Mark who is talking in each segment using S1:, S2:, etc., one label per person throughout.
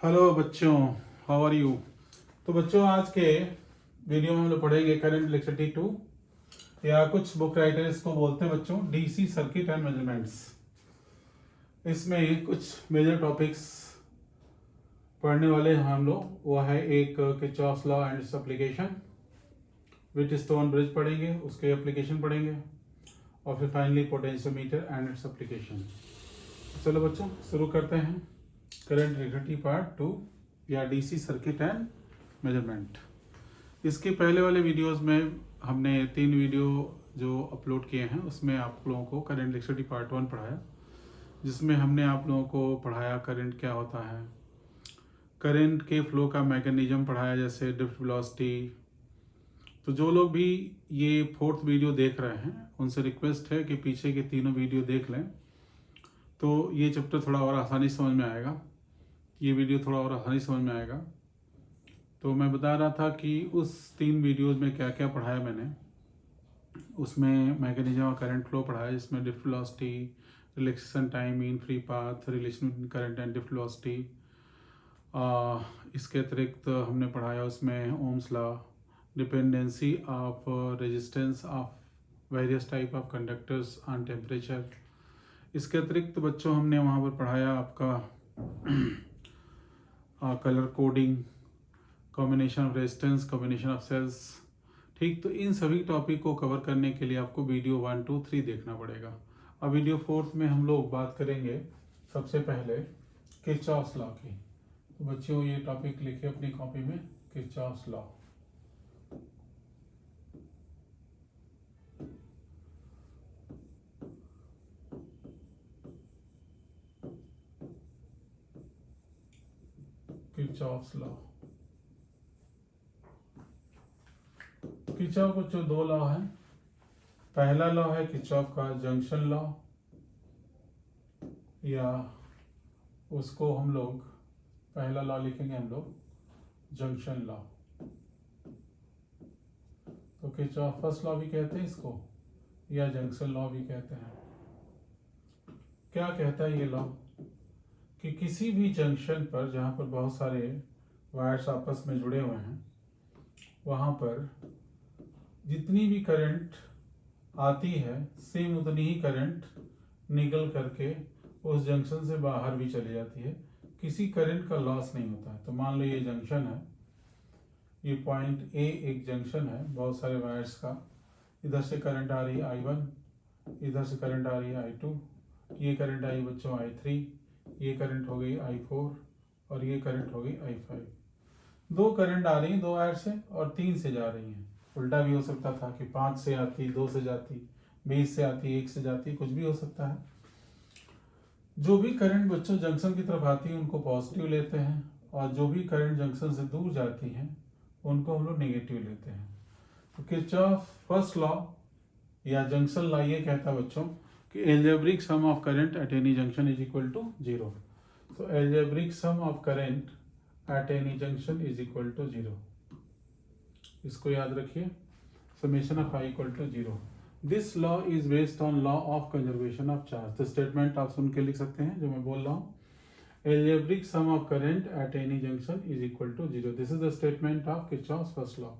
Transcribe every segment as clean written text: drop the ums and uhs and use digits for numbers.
S1: Hello बच्चों, how are you. तो बच्चों, आज के वीडियो में हम लोग पढ़ेंगे करंट इलेक्ट्रिसिटी टू, या कुछ बुक राइटर इसको बोलते हैं बच्चों डीसी सर्किट एंड मेजरमेंट्स। इसमें कुछ मेजर टॉपिक्स पढ़ने वाले हैं हम लोग। वो है एक Kirchhoff's law and its application, Wheatstone bridge पढ़ेंगे, उसके एप्लीकेशन पढ़ेंगे, और फिर finally potentiometer and its application. चलो बच्चों, शुरू करते हैं करंट इलेक्ट्रिसिटी पार्ट टू, या डीसी सर्किट एंड मेजरमेंट। इसके पहले वाले वीडियोस में हमने 3 वीडियो जो अपलोड किए हैं उसमें आप लोगों को करंट इलेक्ट्रिसिटी पार्ट 1 पढ़ाया, जिसमें हमने आप लोगों को पढ़ाया करंट क्या होता है, करंट के फ्लो का मैकेनिज्म पढ़ाया, जैसे ड्रिफ्ट वेलोसिटी। तो जो लोग भी ये 4th वीडियो देख रहे हैं उनसे रिक्वेस्ट है कि पीछे के तीनों वीडियो देख लें, तो ये चैप्टर थोड़ा और आसानी समझ में आएगा, ये वीडियो थोड़ा और आसानी समझ में आएगा। तो मैं बता रहा था कि उस 3 वीडियोज़ में क्या क्या पढ़ाया मैंने। उसमें मैकेनिज्म ऑफ करंट फ्लो पढ़ाया, जिसमें drift velocity, relaxation time, mean free path, relation between current and drift velocity. इसके अतिरिक्त हमने पढ़ाया उसमें Ohm's law, dependency of resistance of various type of conductors on temperature. इसके अतिरिक्त बच्चों हमने वहाँ पर पढ़ाया आपका colour coding, combination of resistance, combination of cells. ठीक, तो इन सभी टॉपिक को कवर करने के लिए आपको वीडियो 1, 2, 3 देखना पड़ेगा। अब वीडियो 4th में हम लोग बात करेंगे सबसे पहले किरचॉफ्स लॉ की। तो बच्चों, ये टॉपिक लिखे अपनी कॉपी में, Kirchhoff's law. Kirchhoff's law, Kirchhoff को जो 2 लॉ है, पहला लॉ है किरचॉफ का जंक्शन लॉ, या उसको हम लोग पहला लॉ लिखेंगे हम लोग जंक्शन लॉ। तो किरचॉफ फर्स्ट लॉ भी कहते हैं इसको, या जंक्शन लॉ भी कहते हैं। क्या कहता है ये लॉ कि किसी भी जंक्शन पर जहाँ पर बहुत सारे वायर्स आपस में जुड़े हुए हैं, वहाँ पर जितनी भी करंट आती है सेम उतनी ही करंट निकल करके उस जंक्शन से बाहर भी चली जाती है, किसी करंट का लॉस नहीं होता है। तो मान लो ये जंक्शन है, ये पॉइंट ए एक जंक्शन है बहुत सारे वायर्स का। इधर से करंट आ रही है I1, इधर से करंट आ रही है I2, ये करंट आई बच्चों I3, ये करंट हो गई I4, और ये करंट हो गई I5। 2 करंट आ रही हैं 2 वायर से और 3 से जा रही हैं। उल्टा भी हो सकता था कि 5 से आती, 2 से जाती, 20 से आती, 1 से जाती, कुछ भी हो सकता है। जो भी करंट बच्चों जंक्शन की तरफ आती है उनको पॉजिटिव लेते हैं, और जो भी करंट जंक्शन से दूर जाती हैं उनको हम लोग नेगेटिव लेते हैं। तो किरचॉफ फर्स्ट लॉ या जंक्शन लॉ ये कहता है बच्चों कि algebraic sum of current at any junction is equal to 0। So algebraic sum of current at any junction is equal to 0। इसको याद रखिए, summation of I equal to 0। This law is based on law of conservation of charge. तो statement आप सुन के लिख सकते हैं जो मैं बोल रहा हूँ, algebraic sum of current at any junction is equal to 0। This is the statement of Kirchhoff's first law.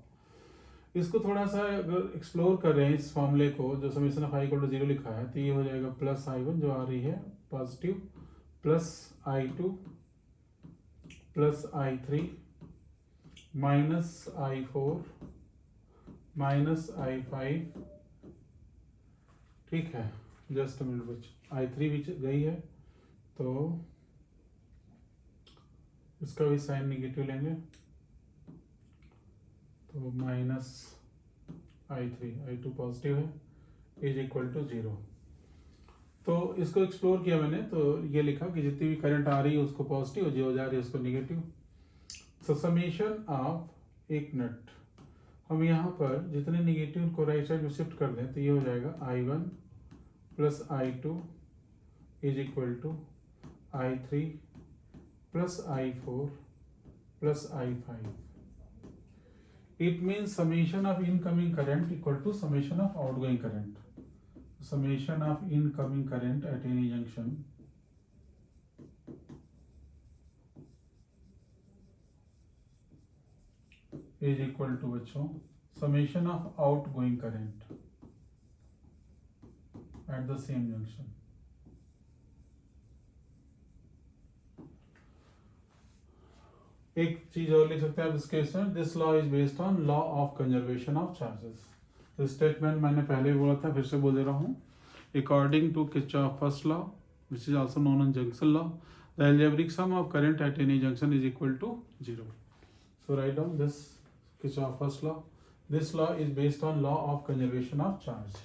S1: इसको थोड़ा सा अगर एक्सप्लोर कर रहे हैं इस फॉर्मूले को, जो summation of I equal to 0 लिखा है, तो ये हो जाएगा प्लस I1 जो आ रही है positive, plus I2 plus I3 minus I4 minus I5। ठीक है, जस्ट मिनट बच्चों, I3 भी गई है तो इसका भी साइन निगेटिव लेंगे, तो माइनस I3, I2 पॉजिटिव है, इज इक्वल टू 0। तो इसको एक्सप्लोर किया मैंने, तो ये लिखा कि जितनी भी करंट आ रही है उसको पॉजिटिव, जो जा रही है उसको निगेटिव। सो समेशन ऑफ एक मिनट, हम यहाँ पर जितने निगेटिव को राइट साइड में शिफ्ट कर दें तो ये हो जाएगा I1 plus I2 is equal to I3 plus I4 plus I5। It means summation of incoming current equal to summation of outgoing current. Summation of incoming current at any junction is equal to बच्चों summation of outgoing current at the same junction. एक चीज और लिख सकते हैं आप इस case में, this law is based on law of conservation of charges. तो स्टेटमेंट मैंने पहले भी बोला था, फिर से बोल दे रहा हूँ। According to Kirchhoff first law which is also known as junction law, the algebraic sum of current at any junction is equal to 0. So write down this Kirchhoff first law. This law is based on law of conservation of charge.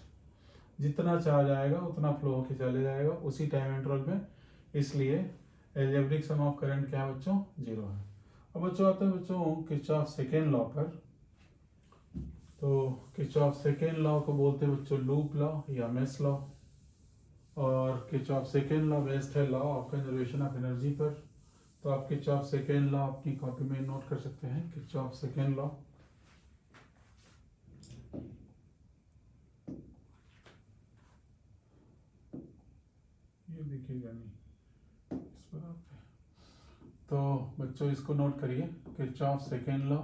S1: जितना charge आएगा उतना flow होके चले जाएगा उसी time interval में, इसलिए algebraic sum of current क्या है बच्चों 0 है। अब बच्चों आते हैं बच्चों किरचॉफ सेकेंड लॉ पर। तो किरचॉफ सेकेंड लॉ को बोलते हैं बच्चों लूप लॉ या मेश लॉ, और किरचॉफ सेकेंड लॉ बेस्ड है law of conservation of energy पर। तो आप किरचॉफ सेकेंड लॉ अपनी कॉपी में नोट कर सकते हैं। किरचॉफ सेकेंड लॉ, ये देखिएगा नहीं इस पर आप, तो बच्चों इसको नोट करिए। किरचॉफ सेकेंड लॉ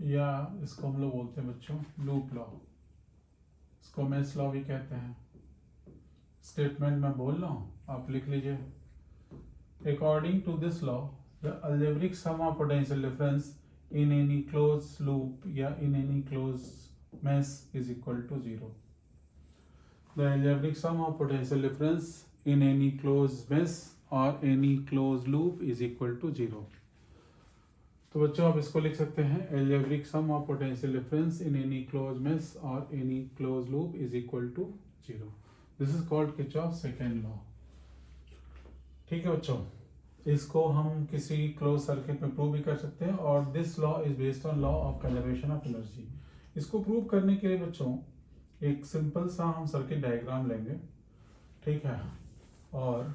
S1: या इसको हम लोग बोलते हैं बच्चों लूप लॉ, इसको मेश लॉ भी कहते हैं। स्टेटमेंट मैं बोल रहा हूँ, आप लिख लीजिए। According to this law the algebraic sum of potential difference in any close loop या in any close mesh is equal to 0। The algebraic sum of potential difference in any close mesh और any close loop is equal to 0। तो बच्चों आप इसको लिख सकते हैं, algebraic sum of potential difference in any close mesh और any close loop is equal to 0। This is called Kirchhoff second law. ठीक है बच्चों, इसको हम किसी क्लोज सर्किट में प्रूव भी कर सकते हैं, और this law is based on law of conservation of energy. इसको प्रूव करने के लिए बच्चों एक सिंपल सा हम सर्किट डायग्राम लेंगे, ठीक है, और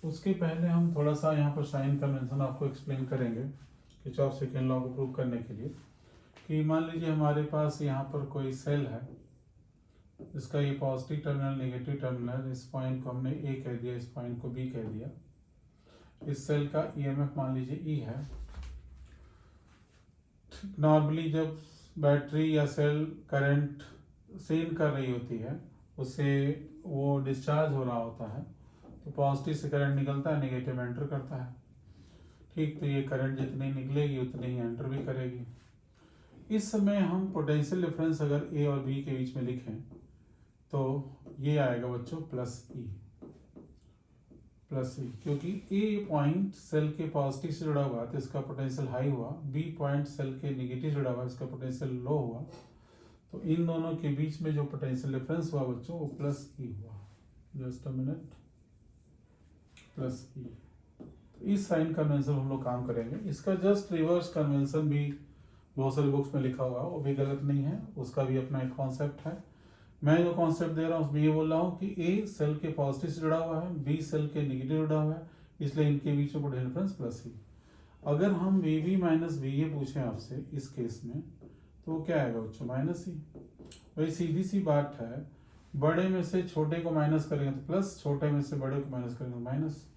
S1: उसके पहले हम थोड़ा सा यहाँ पर साइन कन्वेंशन आपको एक्सप्लेन करेंगे किरचॉफ सेकेंड लॉ को प्रूव करने के लिए। कि मान लीजिए हमारे पास यहाँ पर कोई सेल है, इसका ये पॉजिटिव टर्मिनल नेगेटिव टर्मिनल, इस पॉइंट को हमने ए कह दिया, इस पॉइंट को बी कह दिया। इस सेल का ईएमएफ मान लीजिए ई है। नॉर्मली जब बैटरी या सेल करंट सेंड कर रही होती है, उससे वो डिस्चार्ज हो रहा होता है, तो पॉजिटिव से करंट निकलता है, नेगेटिव एंटर करता है। ठीक, तो ये करंट जितनी निकलेगी उतनी ही एंटर भी करेगी। इस समय हम पोटेंशियल डिफरेंस अगर ए और बी के बीच में लिखें तो ये आएगा बच्चों प्लस ई, क्योंकि ए पॉइंट सेल के पॉजिटिव से जुड़ा हुआ है तो इसका पोटेंशियल हाई हुआ, बी पॉइंट सेल के नेगेटिव जुड़ा हुआ है, इसका पोटेंशियल लो हुआ। तो इन दोनों के बीच में जो पोटेंशियल डिफरेंस हुआ बच्चों वो प्लस ई हुआ। जस्ट अ मिनट, प्लस ई। इस साइन कन्वेंशन हम लोग काम करेंगे। इसका जस्ट रिवर्स कन्वेंशन भी बहुत सारी बुक्स में लिखा हुआ है, वो भी गलत नहीं है, उसका भी अपना एक कॉन्सेप्ट है। मैं जो कॉन्सेप्ट दे रहा हूँ उसमें ये बोल रहा हूँ कि ए सेल के पॉजिटिव से जुड़ा हुआ है, बी सेल के नेगेटिव जुड़ा हुआ है, इसलिए इनके बीच में पोटेंशियल डिफरेंस प्लस ई। अगर हम V B minus V A पूछें आपसे इस केस में, तो वो क्या आएगा बच्चों माइनस ई। वही सीधी सी बात है, बड़े में से छोटे को माइनस करेंगे तो प्लस, छोटे में से बड़े को माइनस करेंगे तो माइनस।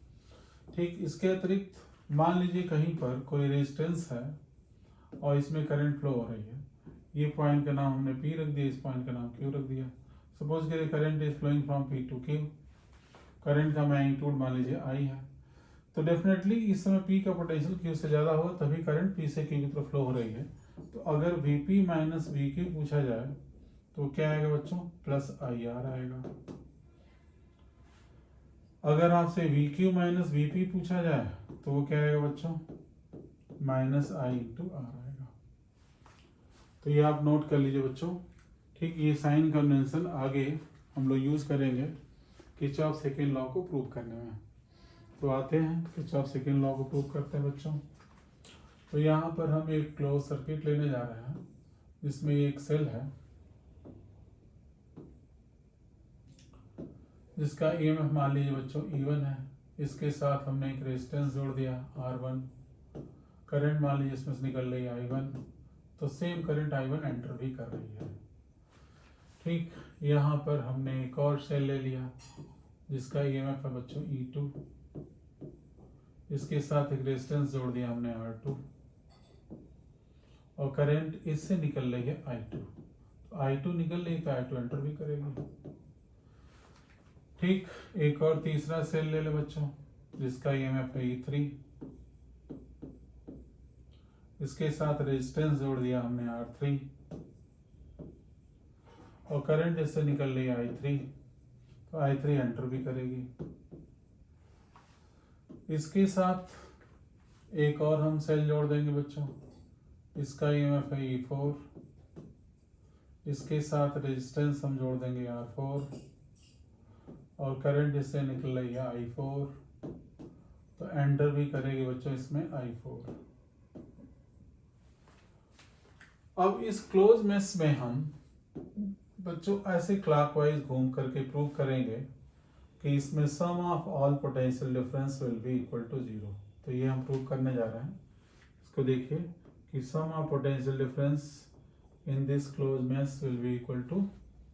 S1: ठीक, इसके अतिरिक्त मान लीजिए कहीं पर कोई रेजिस्टेंस है और इसमें करंट फ्लो हो रही है, ये पॉइंट का नाम हमने पी रख दिया, इस पॉइंट का नाम क्यू रख दिया। सपोज करिए current is flowing from P to Q, current का मैग्नीट्यूड मान लीजिए आई है, तो डेफिनेटली इस समय पी का पोटेंशियल क्यू से ज़्यादा होगा, तभी करंट पी से क्यू की तरफ फ्लो हो रही है। तो अगर V P minus we Q पूछा जाए तो क्या आएगा बच्चों प्लस आई आर आएगा। अगर आपसे we Q minus V P पूछा जाए तो वो क्या आएगा बच्चों माइनस आई इंटू आर आएगा। तो ये आप नोट कर लीजिए बच्चों। ठीक, ये साइन कन्वेंशन आगे हम लोग यूज करेंगे किरचॉफ सेकेंड लॉ को प्रूव करने में। तो आते हैं किरचॉफ सेकेंड लॉ को प्रूव करते हैं बच्चों। तो यहाँ पर हम एक क्लोज सर्किट लेने जा रहे हैं जिसमें एक सेल है जिसका ईएमएफ मान लीजिए बच्चों E1 है, इसके साथ हमने एक रेजिस्टेंस जोड़ दिया R1, करंट मान लीजिए इसमें से निकल रही है I1, तो सेम करंट I1 एंटर भी कर रही है। ठीक, यहाँ पर हमने एक और सेल ले लिया जिसका ईएमएफ है बच्चों E2, इसके साथ एक रेजिस्टेंस जोड़ दिया हमने R2 और करंट इससे निकल रही है I2। तो I2 निकल रही तो I2 एंटर भी करेगी। ठीक, एक और तीसरा सेल ले लो बच्चों जिसका ईएमएफ है E3, इसके साथ रेजिस्टेंस जोड़ दिया हमने R3 और करंट इससे निकल रही है I3, तो I3 एंटर भी करेगी। इसके साथ एक और हम सेल जोड़ देंगे बच्चों, इसका ईएमएफ है E4, इसके साथ रेजिस्टेंस हम जोड़ देंगे R4 और करंट इससे निकल रही है I4, तो एंटर भी करेगी बच्चों इसमें I4। अब इस क्लोज मेश में हम बच्चों ऐसे क्लॉकवाइज घूम करके प्रूव करेंगे कि इसमें sum of all potential difference will be equal to 0। तो ये हम प्रूव करने जा रहे हैं। इसको देखिए कि sum of potential difference in this close mesh will be equal to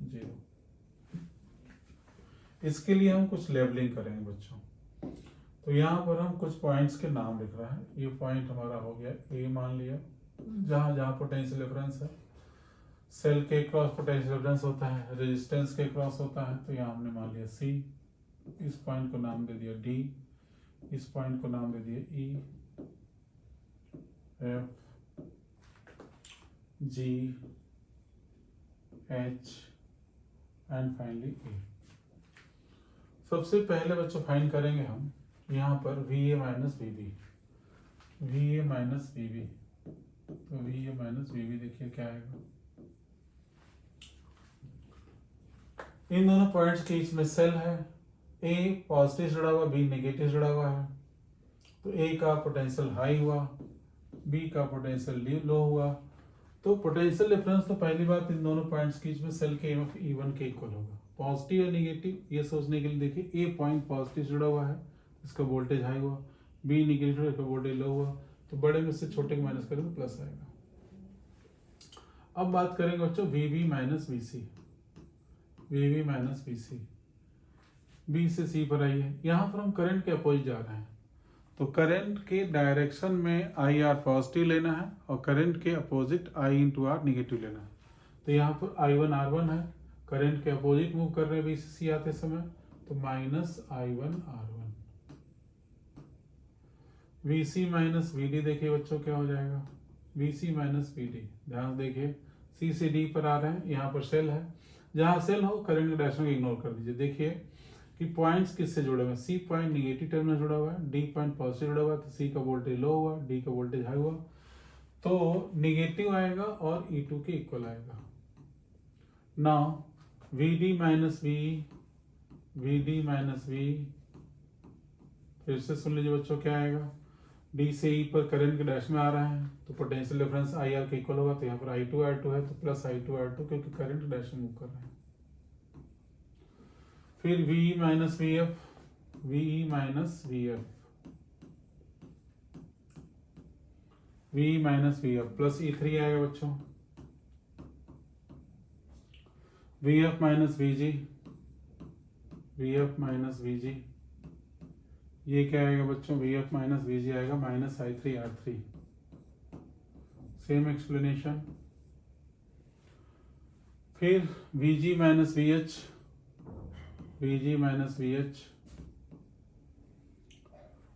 S1: 0। इसके लिए हम कुछ लेबलिंग करेंगे बच्चों। तो यहाँ पर हम कुछ पॉइंट्स के नाम लिख रहे हैं। ये पॉइंट हमारा हो गया ए मान लिया, जहाँ जहाँ पोटेंशियल डिफरेंस है। सेल के क्रॉस पोटेंशियल डिफरेंस होता है, रेजिस्टेंस के क्रॉस होता है, तो यहाँ हमने मान लिया सी, इस पॉइंट को नाम दे दिया डी, इस पॉइंट को नाम दे दिया E, F, G, H and finally A. सबसे पहले बच्चों फाइंड करेंगे हम यहाँ पर V A minus V B, V A minus V B. तो V A minus V B देखिए क्या आएगा। इन दोनों पॉइंट्स के बीच में सेल है, ए पॉजिटिव जुड़ा हुआ, बी नेगेटिव जुड़ा हुआ है। तो ए का पोटेंशियल हाई हुआ, बी का पोटेंशियल लो हुआ। तो पोटेंशियल डिफरेंस तो पहली बात इन दोनों पॉइंट्स के बीच में सेल के ईएमएफ E1 के इक्वल होगा। पॉजिटिव और नेगेटिव ये सोचने के लिए देखिए, ए पॉइंट पॉजिटिव जुड़ा हुआ है, इसका वोल्टेज हाई हुआ, बी नेगेटिव इसका वोल्टेज लो हुआ। तो बड़े में से छोटे को माइनस करें तो प्लस आएगा। अब बात करेंगे बच्चों V B minus V C, V B minus V C. B से सी पर आई है। यहाँ पर हम करंट के अपोजिट जा रहे हैं, तो करंट के डायरेक्शन में आई आर पॉजिटिव लेना है और करंट के opposite I into R negative लेना है। तो यहाँ पर I1 R1 है, करंट के अपोजिट मूव कर रहे हैं बी से सी आते समय, तो minus I1 R1। V C minus V D देखिए बच्चों क्या हो जाएगा, V C minus V D. ध्यान देखिए सी से डी पर आ रहे हैं, यहाँ पर सेल है, जहाँ सेल हो करंट के डायरेक्शन को इग्नोर कर दीजिए। देखिए कि पॉइंट्स किससे जुड़े हुए हैं, सी पॉइंट निगेटिव टर्मिनल जुड़ा हुआ है, डी पॉइंट पॉजिटिव जुड़ा हुआ है, तो सी का वोल्टेज लो हुआ, डी का वोल्टेज हाई हुआ, तो निगेटिव आएगा और E2 के इक्वल आएगा। Now V D minus V, V D minus V, फिर से सुन लीजिए बच्चों क्या आएगा। डी से ई पर करंट के डैश में आ रहा है, तो पोटेंशियल डिफरेंस आई आर के इक्वल होगा। तो यहाँ पर I2 R2 है, तो प्लस I2 R2 क्योंकि करंट डैश में मूव कर रहे हैं। फिर V minus V F, V minus V F, V minus V F plus E3 आएगा बच्चों। V F minus V G, V F minus V G, ये क्या आएगा बच्चों, V F minus V G आएगा minus I3 R3। Same explanation. फिर V G minus V H, V G minus V H,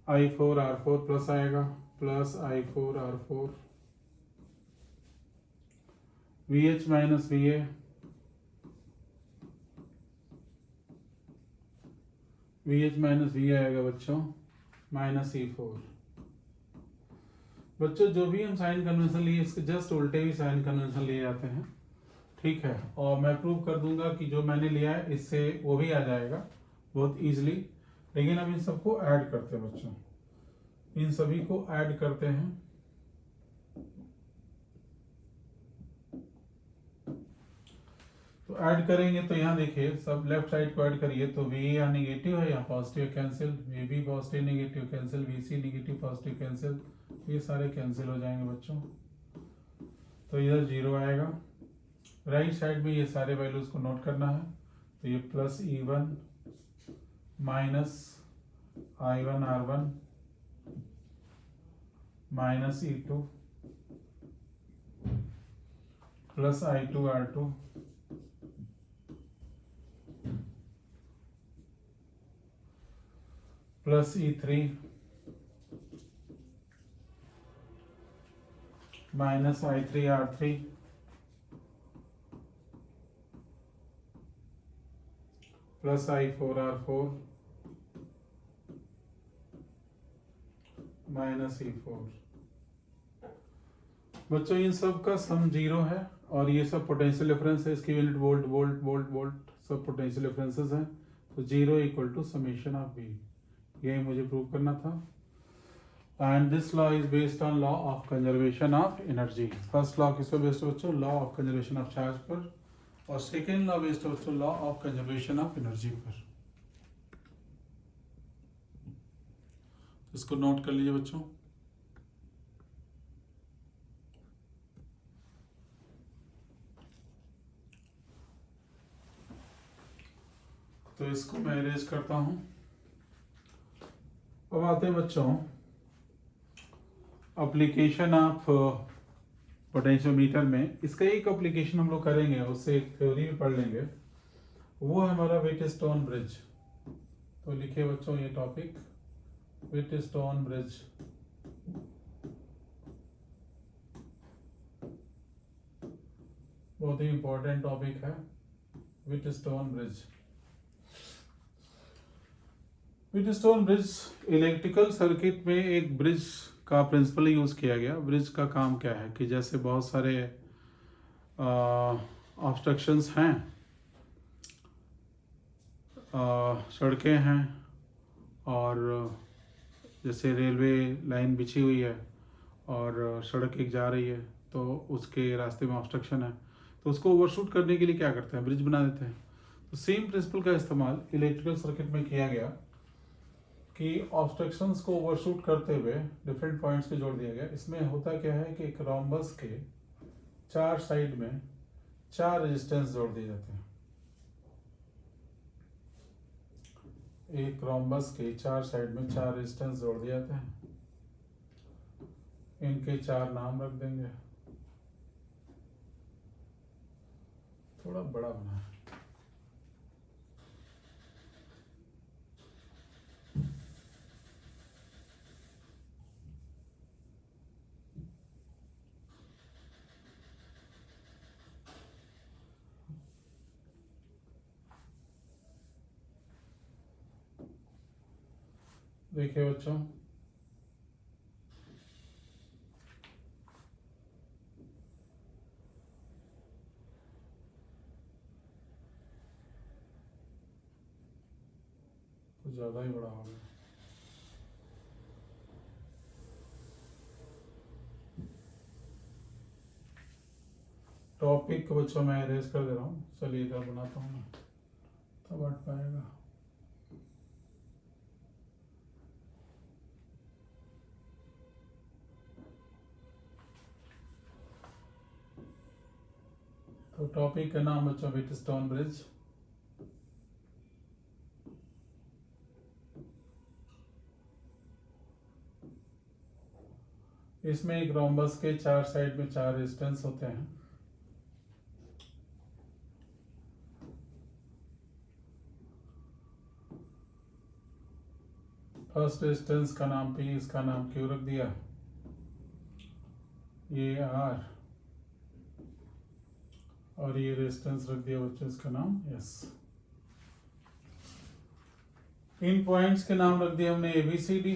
S1: I4 R4 plus आएगा, plus I4 R4। V H minus V A, V H minus we आएगा बच्चों minus E4। बच्चों जो भी हम sign convention लिए इसके जस्ट उल्टे भी साइन कन्वेंशन लिए जाते हैं, ठीक है। और मैं प्रूव कर दूंगा कि जो मैंने लिया है इससे वो भी आ जाएगा बहुत इजीली। लेकिन अब इन सबको ऐड करते हैं बच्चों, इन सभी को ऐड करते हैं। तो ऐड करेंगे तो यहाँ देखिए सब लेफ्ट साइड को ऐड करिए, तो वी यहाँ निगेटिव है, यहाँ positive cancel, V B positive negative cancel, V C negative positive cancel, ये सारे कैंसिल हो जाएंगे बच्चों। तो इधर 0 आएगा, राइट साइड में ये सारे वैल्यूज को नोट करना है। तो ये plus E1 minus I1R1 minus E2 plus I2R2 plus E3 minus I3R3 plus I4R4 minus E4। बच्चों इन सब का सम 0 है और ये सब पोटेंशियल डिफरेंस है। इसकी unit volt volt volt volt सब पोटेंशियल डिफरेंसेस हैं। तो 0 equal to summation of V, यही मुझे प्रूव करना था। And this law is based on law of conservation of energy. First law किस पर बेस्ड है बच्चों? Law of conservation of charge पर। और सेकेंड लॉ बेस्ड है बच्चों law of conservation of energy पर। इसको नोट कर लीजिए बच्चों। तो इसको मैं अरेंज करता हूं। अब आते हैं बच्चों एप्लीकेशन ऑफ पोटेंशियोमीटर में। इसका एक एप्लीकेशन हम लोग करेंगे, उससे एक थ्योरी भी पढ़ लेंगे, वो है हमारा व्हिटस्टोन ब्रिज। तो लिखिए बच्चों ये टॉपिक, व्हिटस्टोन ब्रिज। बहुत ही इंपॉर्टेंट टॉपिक है व्हिटस्टोन ब्रिज। व्हिटस्टोन ब्रिज इलेक्ट्रिकल सर्किट में एक ब्रिज का प्रिंसिपल यूज किया गया। ब्रिज का काम क्या है कि जैसे बहुत सारे ऑब्स्ट्रक्शंस हैं, सड़कें हैं और जैसे रेलवे लाइन बिछी हुई है और सड़क एक जा रही है तो उसके रास्ते में ऑब्स्ट्रक्शन है, तो उसको ओवरशूट करने के लिए क्या करते हैं? ब्रिज बना देते हैं। तो सेम प्रिंसिपल का इस्तेमाल इलेक्ट्रिकल सर्किट में किया गया कि ऑब्स्ट्रक्शंस को ओवरशूट करते हुए डिफरेंट पॉइंट्स पे जोड़ दिया गया। इसमें होता क्या है कि एक रोम्बस के 4 साइड में 4 रेजिस्टेंस जोड़ दिए जाते हैं। एक रोम्बस के 4 साइड में 4 रेजिस्टेंस जोड़ दिए जाते हैं। इनके 4 नाम रख देंगे। थोड़ा बड़ा बना है। देखिए बच्चों, कुछ ज्यादा ही बड़ा हो गया। टॉपिक बच्चों मैं इरेज कर दे रहा हूँ। चलिए इधर बनाता हूँ मैं, तब हट पाएगा। तो टॉपिक का नाम बच्चों व्हिटस्टोन ब्रिज। इसमें एक रोम्बस के 4 साइड में 4 रेजिस्टेंस होते हैं। फर्स्ट रेजिस्टेंस का नाम P, इसका नाम Q रख दिया। ये R और ये रेजिस्टेंस रख दिया बच्चों, इसका नाम S। इन पॉइंट्स के नाम रख दिए हमने ABCD।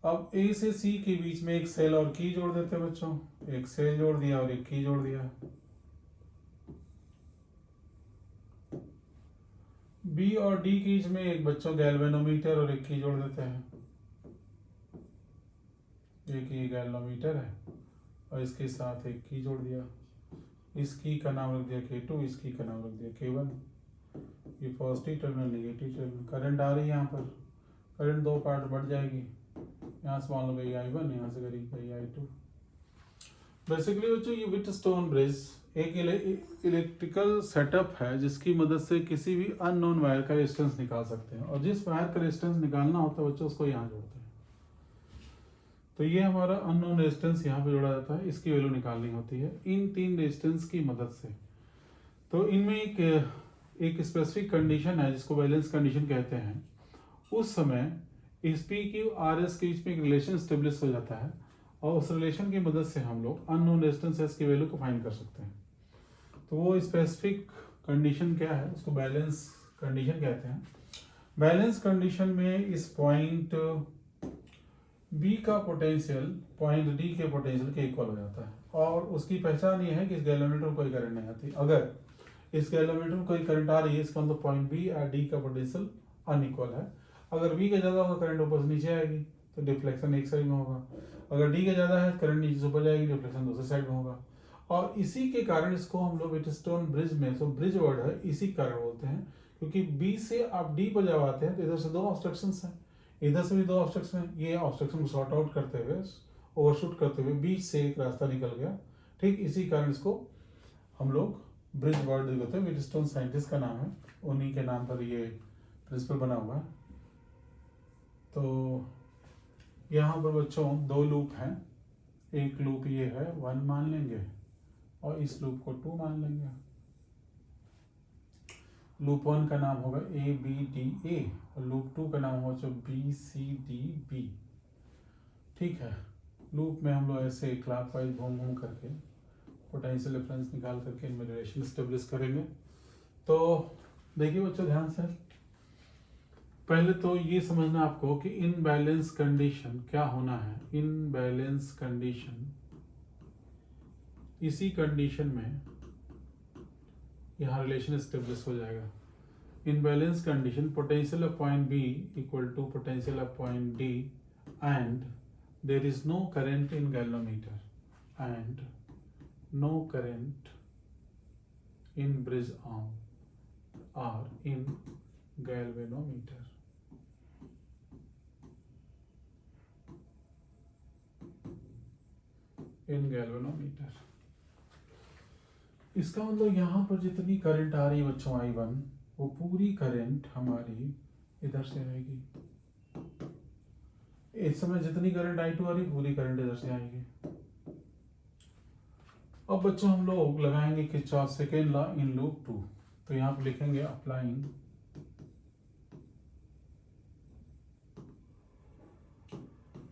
S1: अब A से C के बीच में एक सेल और की जोड़ देते हैं बच्चों। एक सेल जोड़ दिया और एक की जोड़ दिया। B और D के बीच में एक बच्चों गैल्वेनोमीटर और एक की जोड़ देते हैं। एक ये गैल्वेनोमीटर है और इसके साथ एक की जोड़ दिया। इस की का नाम रख दिया K2, इस की का नाम रख दिया K1। ये positive terminal, negative terminal. Current आ रही है यहाँ पर, करंट 2 पार्ट बढ़ जाएगी। यहाँ से मान लो गई I1, यहाँ से गई I2। बेसिकली बच्चों ये व्हीटस्टोन ब्रिज एक इलेक्ट्रिकल सेटअप है जिसकी मदद से किसी भी अननोन वायर का रेजिस्टेंस निकाल सकते हैं, और जिस वायर का रेजिस्टेंस निकालना होता है बच्चों उसको यहाँ जोड़ते हैं। तो ये हमारा अननोन रेजिस्टेंस यहाँ पे जोड़ा जाता है, इसकी वैल्यू निकालनी होती है इन 3 रेजिस्टेंस की मदद से। तो इनमें एक स्पेसिफिक कंडीशन है जिसको बैलेंस कंडीशन कहते हैं। उस समय इस पी क्यू आर एस के बीच में एक रिलेशन स्टेब्लिश हो जाता है, और उस रिलेशन की मदद से हम लोग अननोन रेजिस्टेंस एस की वैल्यू को फाइंड कर सकते हैं। तो वो स्पेसिफिक कंडीशन क्या है, उसको बैलेंस कंडीशन कहते हैं। बैलेंस कंडीशन में इस पॉइंट बी का पोटेंशियल पॉइंट डी के पोटेंशियल के इक्वल हो जाता है, और उसकी पहचान ये है कि इस गैलोमीटर में कोई करंट नहीं आती। अगर इस गैलोमीटर में कोई करंट आ रही है इसका मतलब पॉइंट बी और डी का पोटेंशियल अनइक्वल है। अगर बी का ज़्यादा होगा करंट ऊपर से नीचे आएगी तो डिफ्लेक्शन एक साइड में होगा, अगर डी का ज़्यादा है करंट नीचे से ऊपर जाएगी, डिफ्लेक्शन दूसरे साइड में होगा। और इसी के कारण इसको हम लोग व्हीटस्टोन ब्रिज में, तो ब्रिज वर्ड है इसी कारण बोलते हैं, क्योंकि बी से आप डी पर जब आते हैं तो इधर से 2 ऑब्स्ट्रक्शंस हैं, इधर से भी 2 ऑब्स्ट्रक्शन हैं। ये ऑब्स्ट्रक्शन को सॉर्ट आउट करते हुए, ओवरशूट करते हुए बीच से एक रास्ता निकल गया। ठीक इसी कारण इसको हम लोग ब्रिज वर्ड देते हैं। व्हीटस्टोन साइंटिस्ट का नाम है, उन्हीं के नाम पर ये प्रिंसिपल बना हुआ है। तो यहाँ पर बच्चों 2 लूप हैं, एक लूप ये है 1 मान लेंगे और इस लूप को 2 मान लेंगे। लूप 1 का नाम होगा ए बी डी ए और लूप 2 का नाम होगा जो बी सी डी बी। ठीक है, लूप में हम लोग ऐसे क्लॉकवाइज घूम घूम करके पोटेंशियल डिफरेंस निकाल करके इनमें रिलेशन स्टेब्लिश करेंगे। तो देखिए बच्चों ध्यान से, पहले तो ये समझना आपको कि इनबैलेंस कंडीशन क्या होना है। इनबैलेंस कंडीशन, इसी कंडीशन में यहाँ रिलेशन स्टेब्लिश हो जाएगा। In balance condition, potential of point B equal to potential of point D and there is no current in galvanometer and no current in bridge arm R in galvanometer. In galvanometer इसका मतलब यहाँ पर जितनी current आ रही है बच्चों I1, वो पूरी करंट हमारी इधर से आएगी। इस समय जितनी करंट I2 आ रही पूरी करंट इधर से आएगी। अब बच्चों हम लोग लगाएंगे Kirchhoff second law in loop 2। तो यहाँ पर लिखेंगे अप्लाइंग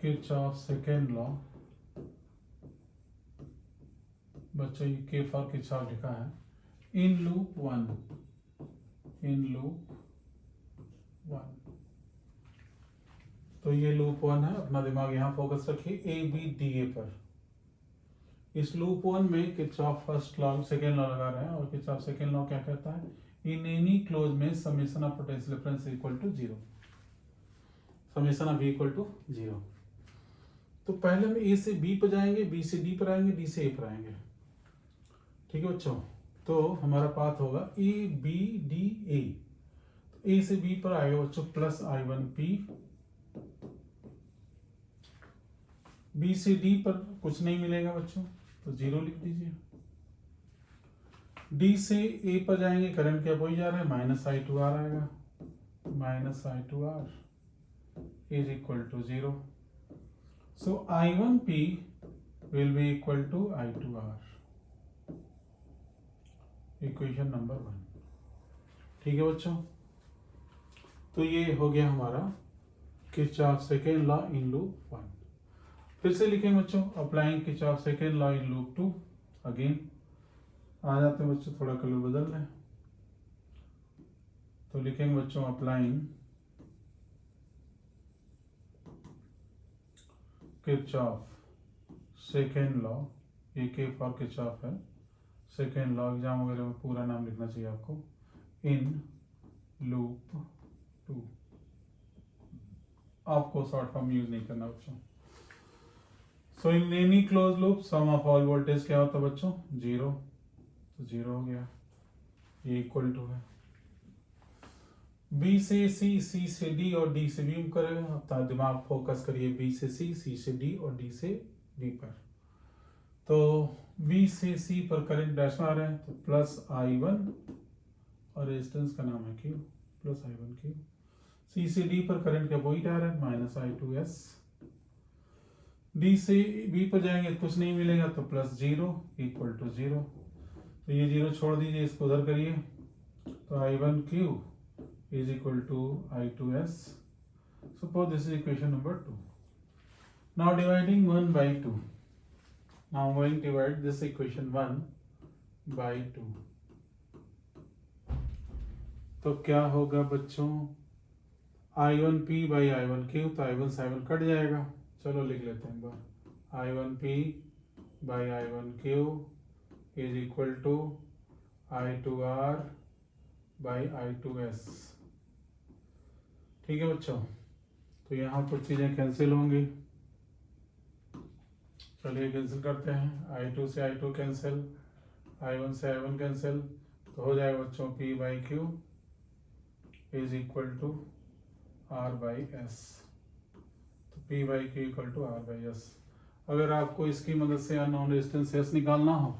S1: किरचॉफ सेकेंड लॉ। बच्चों ये के फॉर किरचॉफ लिखा है इन लूप 1, इन लूप 1। तो ये लूप 1 है, अपना दिमाग यहाँ फोकस रखिए ए बी डी ए पर। इस लूप 1 में Kirchhoff first law second law लगा रहे हैं, और किरचॉफ सेकेंड लॉ क्या कहता है, इन एनी क्लोज में summation of potential difference equal to 0, summation of B equal to 0। तो पहले हम ए से बी पर जाएंगे, बी से डी पर आएंगे, डी से ए पर आएंगे। ठीक है बच्चों, तो हमारा पाथ होगा ए बी डी ए। तो ए से बी पर आएगा बच्चों प्लस I1P, बी से डी पर कुछ नहीं मिलेगा बच्चों तो 0 लिख दीजिए। डी से ए पर जाएंगे, करंट क्या बोई जा रहा है, -I2R आएगा, -I2R is equal to 0। So I1P will be equal to I2R, equation number 1। ठीक है बच्चों, तो ये हो गया हमारा Kirchhoff second law in loop 1। फिर से लिखेंगे बच्चों applying Kirchhoff second law in loop 2। Again आ जाते हैं बच्चों, थोड़ा कलर बदल लें। तो लिखेंगे बच्चों अप्लाइंग किरचॉफ सेकेंड लॉ, ये के फॉर किरचॉफ है, सेकेंड लॉ एग्जाम वगैरह में पूरा नाम लिखना चाहिए आपको, इन लूप 2। आपको शॉर्ट फॉर्म यूज नहीं करना बच्चों। So in any close loop sum of all voltage क्या होता है बच्चों, 0। तो 0 हो गया, ये इक्वल टू है बी से सी, सी से डी और डी से बी करें। अपना दिमाग फोकस करिए, बी से सी से डी और डी से बी पर। तो बी से सी पर करंट डैश में आ रहे हैं, तो प्लस I1 और रेजिस्टेंस का नाम है Q, प्लस I1 Q। सी से डी पर करंट का वही आ रहा है, माइनस I2S। डी से बी पर जाएंगे कुछ नहीं मिलेगा, तो प्लस 0 इक्वल टू 0। तो ये 0 छोड़ दीजिए, इसको उधर करिए, तो I1 Q is equal to I2S. Suppose this is equation number 2. Now dividing 1 by 2. Now I'm going to divide this equation 1 by 2. तो क्या होगा बच्चों, I1P by I1Q, तो I1 से I1 कट जाएगा। चलो लिख लेते हैं एक बार, I1P by I1Q is equal to I2R by I2S। ठीक है बच्चों, तो यहाँ कुछ चीज़ें कैंसिल होंगी। चलिए कैंसिल करते हैं, I2 से I2 कैंसिल, I1 से I1 कैंसिल, तो हो जाएगा बच्चों P by Q is equal to R by S। तो P by Q equal to R by S। अगर आपको इसकी मदद से अननोन रेजिस्टेंस S निकालना हो,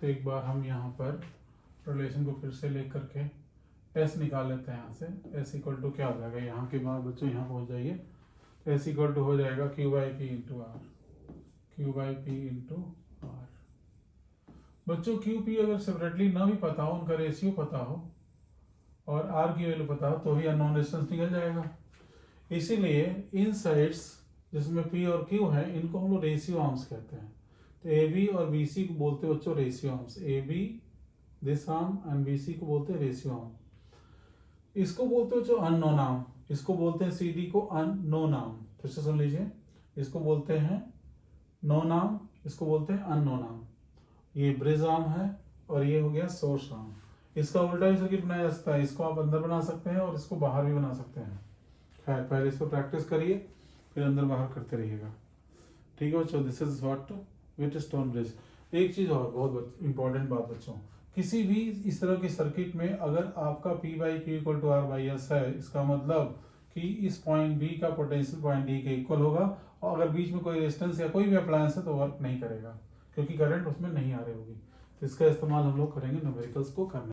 S1: तो एक बार हम यहाँ पर रिलेशन को फिर से लेकर के S निकाल लेते हैं। यहाँ से S इक्वल टू क्या हो जाएगा, यहाँ के बाद बच्चों यहाँ पहुँच जाइए, तो S इक्वल टू हो जाएगा Q by P into R, Q by P into R। बच्चों Q P अगर सेपरेटली ना भी पता हो, उनका रेशियो पता हो और R की वैल्यू पता हो, तो भी अननोन रेजिस्टेंस निकल जाएगा। इसीलिए इन साइड्स जिसमें P और Q है, इनको हम लोग रेशियो आर्म्स कहते हैं। तो AB और BC को बोलते हैं बच्चों ratio arms, AB this arm and BC को बोलते हैं रेशियो आर्म। इसको बोलते हो जो अननोन आर्म, इसको बोलते हैं CD को अननोन आर्म। फिर से सुन लीजिए, इसको बोलते हैं नोन आर्म, इसको बोलते हैं अननोन आर्म। ये ब्रिज आर्म है और ये हो गया सोर्स आर्म। इसका उल्टा भी सर्किट बनाया जा सकता है, इसको आप अंदर बना सकते हैं और इसको बाहर भी बना सकते हैं। खैर पहले इसको प्रैक्टिस करिए, फिर अंदर बाहर करते रहिएगा। ठीक है बच्चों, this is what Wheatstone bridge. एक चीज़ और बहुत इंपॉर्टेंट बात बच्चों, किसी भी इस तरह के सर्किट में अगर आपका P by Q equal to R by S है, इसका मतलब कि इस पॉइंट B का पोटेंशियल पॉइंट D के इक्वल होगा, और अगर बीच में कोई रेजिस्टेंस या कोई भी अप्लायंस है तो वर्क नहीं करेगा, क्योंकि करंट उसमें नहीं आ रही होगी। तो इसका इस्तेमाल हम लोग करेंगे न्यूमेरिकल्स को करने